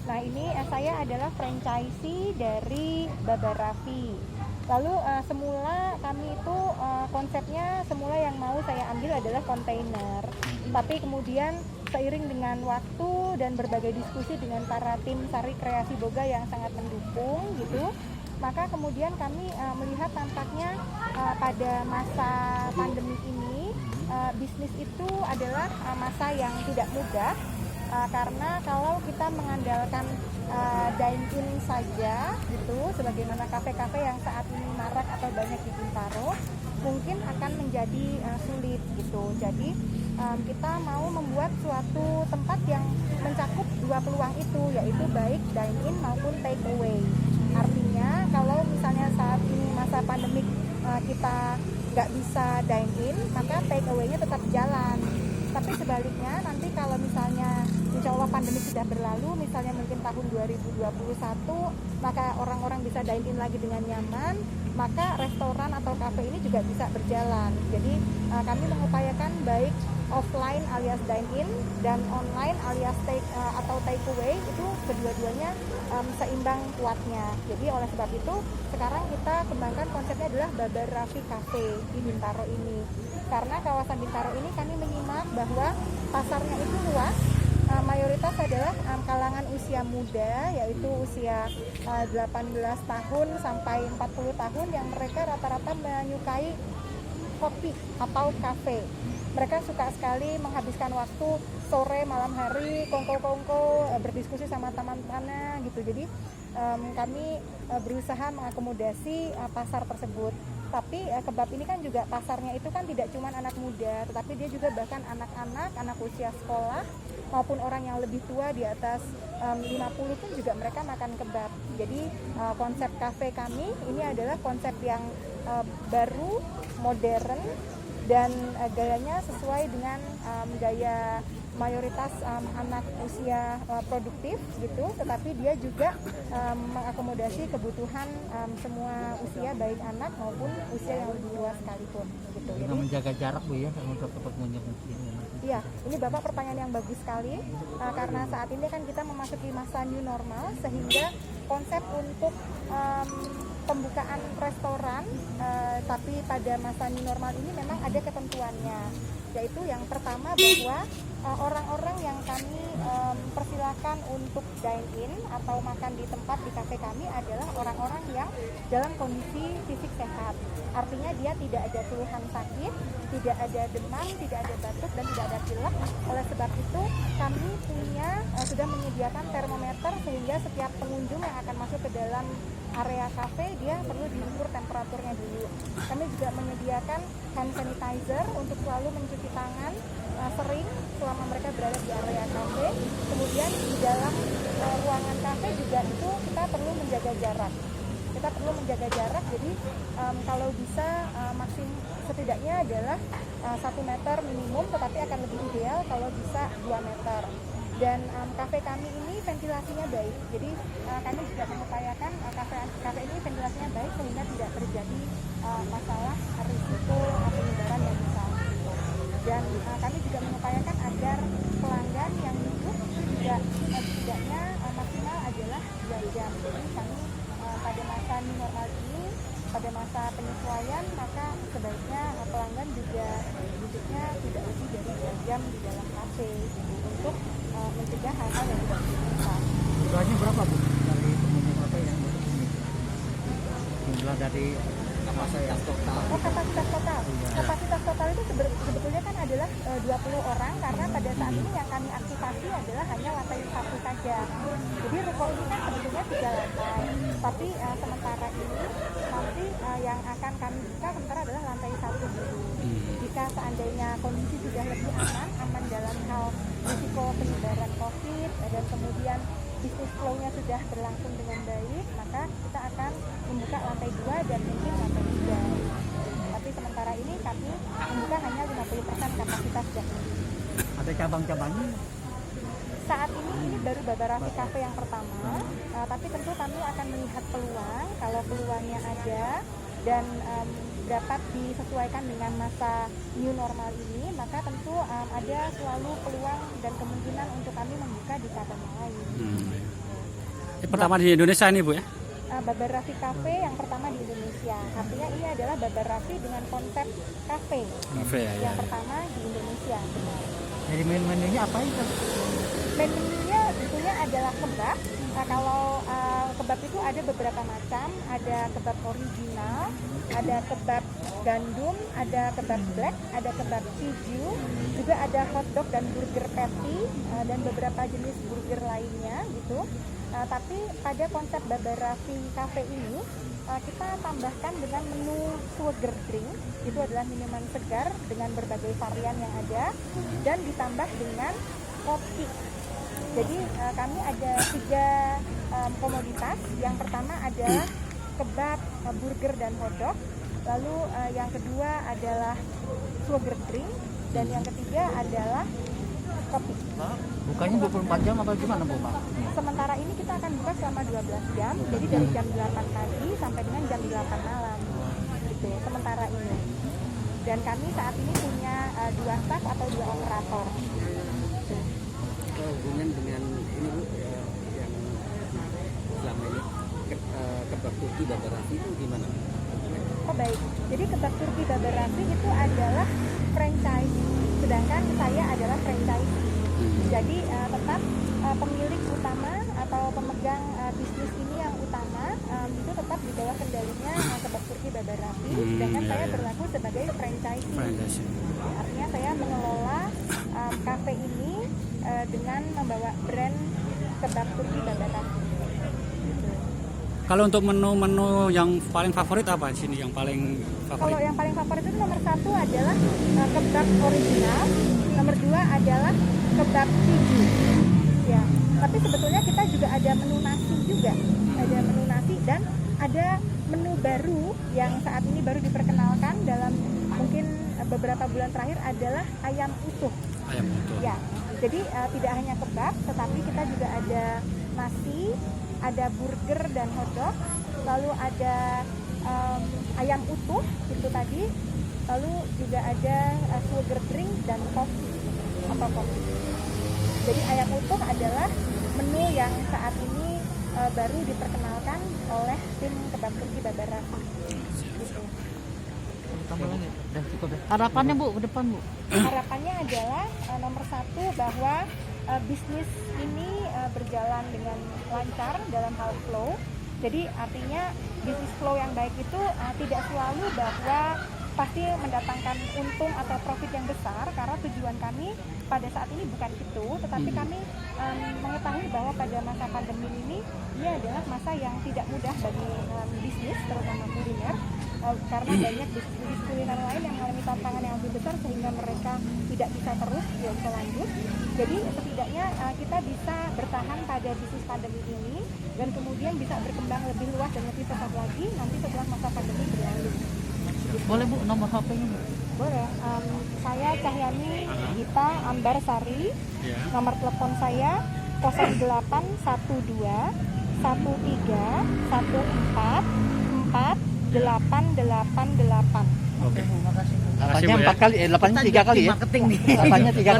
Nah ini saya adalah franchisee dari Baba Raffi. Lalu semula kami itu konsepnya semula yang mau saya ambil adalah kontainer. Tapi kemudian seiring dengan waktu dan berbagai diskusi dengan para tim Sari Kreasi Boga yang sangat mendukung gitu, maka kemudian kami melihat tampaknya pada masa pandemi ini bisnis itu adalah masa yang tidak mudah. Karena kalau kita mengandalkan dine-in saja gitu, sebagaimana kafe-kafe yang saat ini marak atau banyak di Bintaro, mungkin akan menjadi sulit gitu. Jadi kita mau membuat suatu tempat yang mencakup dua peluang itu, yaitu baik dine-in maupun take away. Artinya kalau misalnya saat ini masa pandemik kita nggak bisa dine-in, maka take away-nya tetap jalan. Tapi sebaliknya nanti kalau misalnya insya Allah pandemi sudah berlalu, misalnya mungkin tahun 2021, maka orang-orang bisa dine-in lagi dengan nyaman, maka restoran atau kafe ini juga bisa berjalan. Jadi kami mengupayakan baik offline alias dine-in dan online alias take away itu kedua-duanya seimbang kuatnya. Jadi oleh sebab itu sekarang kita kembangkan konsepnya adalah Baba Raffi Cafe di Bintaro ini. Karena kawasan Bintaro ini kami menyimak bahwa pasarnya itu luas, mayoritas adalah kalangan usia muda, yaitu usia 18 tahun sampai 40 tahun yang mereka rata-rata menyukai kopi atau kafe. Mereka suka sekali menghabiskan waktu sore malam hari kongko-kongko berdiskusi sama teman-temannya gitu. Jadi kami berusaha mengakomodasi pasar tersebut. Tapi kebab ini kan juga pasarnya itu kan tidak cuma anak muda, tetapi dia juga bahkan anak-anak, anak usia sekolah maupun orang yang lebih tua di atas 50 pun juga mereka makan kebab. Jadi konsep kafe kami ini adalah konsep yang baru, modern, dan gayanya sesuai dengan gaya mayoritas anak usia produktif gitu, tetapi dia juga mengakomodasi kebutuhan semua usia, baik anak maupun usia yang lebih tua sekalipun gitu. Jadi menjaga jarak Bu ya untuk pengunjung ini. Iya, ini Bapak pertanyaan yang bagus sekali karena saat ini kan kita memasuki masa new normal, sehingga konsep untuk pembukaan restoran tapi pada masa new normal ini memang ada ketentuannya, yaitu yang pertama bahwa orang-orang yang kami persilakan untuk dine-in atau makan di tempat di kafe kami adalah orang-orang yang dalam kondisi fisik sehat. Artinya dia tidak ada keluhan sakit, tidak ada demam, tidak ada batuk, dan tidak ada pilek. Oleh sebab itu kami sudah menyediakan termometer sehingga setiap pengunjung yang akan masuk ke dalam area kafe dia perlu diukur temperaturnya dulu. Kami juga menyediakan hand sanitizer untuk selalu mencuci tangan sering selama mereka berada di area kafe. Kemudian di dalam ruangan kafe juga itu kita perlu menjaga jarak. Jadi kalau bisa setidaknya adalah 1 meter minimum, tetapi akan lebih ideal kalau bisa 2 meter. Dan kafe kami ini ventilasinya baik, jadi kami juga mengupayakan kafe ini ventilasinya baik sehingga tidak terjadi masalah risiko penyebaran yang besar. Dan kami juga mengupayakan agar pelanggan yang duduk itu juga setidaknya maksimal adalah 2 jam. Jadi kami pada masa new normal ini, pada masa penyesuaian, maka sebaiknya pelanggan juga duduknya tidak lebih dari 2 jam di dalam kafe untuk mencegah hal-hal yang tidak diinginkan. Jumlahnya berapa Bu dari pengunjung apa yang duduk ini? Jumlah dari kapasitas total. Kapasitas total. Kapasitas total itu sebetulnya kan adalah 20 orang, karena pada saat ini yang kami aktifasi adalah hanya lantai 1 saja. Jadi ruko ini kan sebetulnya 3 lantai. Tapi sementara ini nanti yang akan kami buka sementara adalah lantai 1 dulu. Jika seandainya kondisi sudah lebih aman dalam hal risiko penyebaran COVID dan kemudian bisnis flow-nya sudah berlangsung dengan baik, maka kita akan membuka lantai 2 dan mungkin lantai 3. Tapi sementara ini kami membuka hanya 50% kapasitas dan Ada cabang-cabangnya? saat ini baru Baba Raffi Cafe yang pertama, tapi tentu kami akan melihat peluang. Kalau peluangnya ada dan dapat disesuaikan dengan masa new normal ini, maka tentu ada selalu peluang dan kemungkinan untuk kami membuka di cabang lain. Pertama di Indonesia ini Bu ya? Babar Raffi Cafe yang pertama di Indonesia. Artinya ini adalah Babar Raffi dengan konsep cafe Cafe ya. yang pertama di Indonesia. Benar. Jadi menu-menunya apa itu? Menunya tentunya adalah kebab. Nah, kalau kebab itu ada beberapa macam, ada kebab original, ada kebab gandum, ada kebab black, ada kebab hijau, juga ada hotdog dan burger patty dan beberapa jenis burger lainnya gitu. Tapi pada konsep Babar Raffi Cafe ini kita tambahkan dengan menu sugar drink, itu adalah minuman segar dengan berbagai varian yang ada, dan ditambah dengan kopi. Jadi kami ada 3 komoditas. Yang pertama adalah kebab, burger dan hotdog. Lalu yang kedua adalah sugar drink, dan yang ketiga adalah kopi. Bukanya 24 jam apa gimana Bu Pak? Sementara ini kita akan buka selama 12 jam, jadi dari jam 8 pagi sampai dengan jam 8 malam. Gitu, sementara ini. Dan kami saat ini punya 2 staff atau 2 operator. Hubungan dengan ini Bu, yang selama ini kebab Turki Babar Raffi itu gimana? Oh baik, jadi kebab Turki Babar Raffi itu adalah franchise, sedangkan saya adalah franchisee. Jadi tetap pemilik utama atau pemegang bisnis ini yang utama itu tetap di bawah kendalinya kebab Turki Babar Raffi, sedangkan saya berlaku sebagai franchisee. Artinya saya mengelola cafe ini dengan membawa brand kebab Turki Babar Raffi. Kalau untuk menu-menu yang paling favorit apa di sini? Yang paling Kalau favorit? yang paling favorit itu nomor 1 adalah kebab original, nomor 2 adalah kebab hijau. Ya, tapi sebetulnya kita juga ada menu nasi juga, ada menu nasi dan ada menu baru yang saat ini baru diperkenalkan dalam mungkin beberapa bulan terakhir adalah ayam utuh. Ayam utuh. Ya, jadi tidak hanya kebab, tetapi kita juga ada nasi, ada burger dan hotdog, lalu ada ayam utuh itu tadi, lalu juga ada sugar drink dan kopi atau kopi. Jadi ayam utuh adalah menu yang saat ini baru diperkenalkan oleh tim kebab Turki Babar Raffi. Gitu. Tambah lagi. Udah cukup deh. Harapannya Bu ke depan Bu? Harapannya adalah nomor 1 bahwa bisnis ini berjalan dengan lancar dalam hal flow. Jadi artinya bisnis flow yang baik itu tidak selalu bahwa pasti mendatangkan untung atau profit yang besar, karena tujuan kami pada saat ini bukan itu, tetapi kami mengetahui bahwa pada masa pandemi ini adalah masa yang tidak mudah bagi bisnis, terutama kuliner, karena banyak bisnis kuliner lain yang mengalami tantangan yang lebih besar sehingga mereka tidak bisa terus bisa lanjut. Jadi setidaknya kita bisa bertahan pada bisnis pandemi ini dan kemudian bisa berkembang lebih luas dan lebih pesat lagi nanti setelah masa pandemi berlalu. Boleh Bu nomor HP-nya Bu? Boleh. Saya Cahyani Gita Ambarsari. Nomor telepon saya 0812 13 14 4888. Oke. Makasih Bu. Makasih, Bu, 8-nya ya. 4 kali, 8-nya 3 kali ya. Marketing nih. 8-nya 3 kali.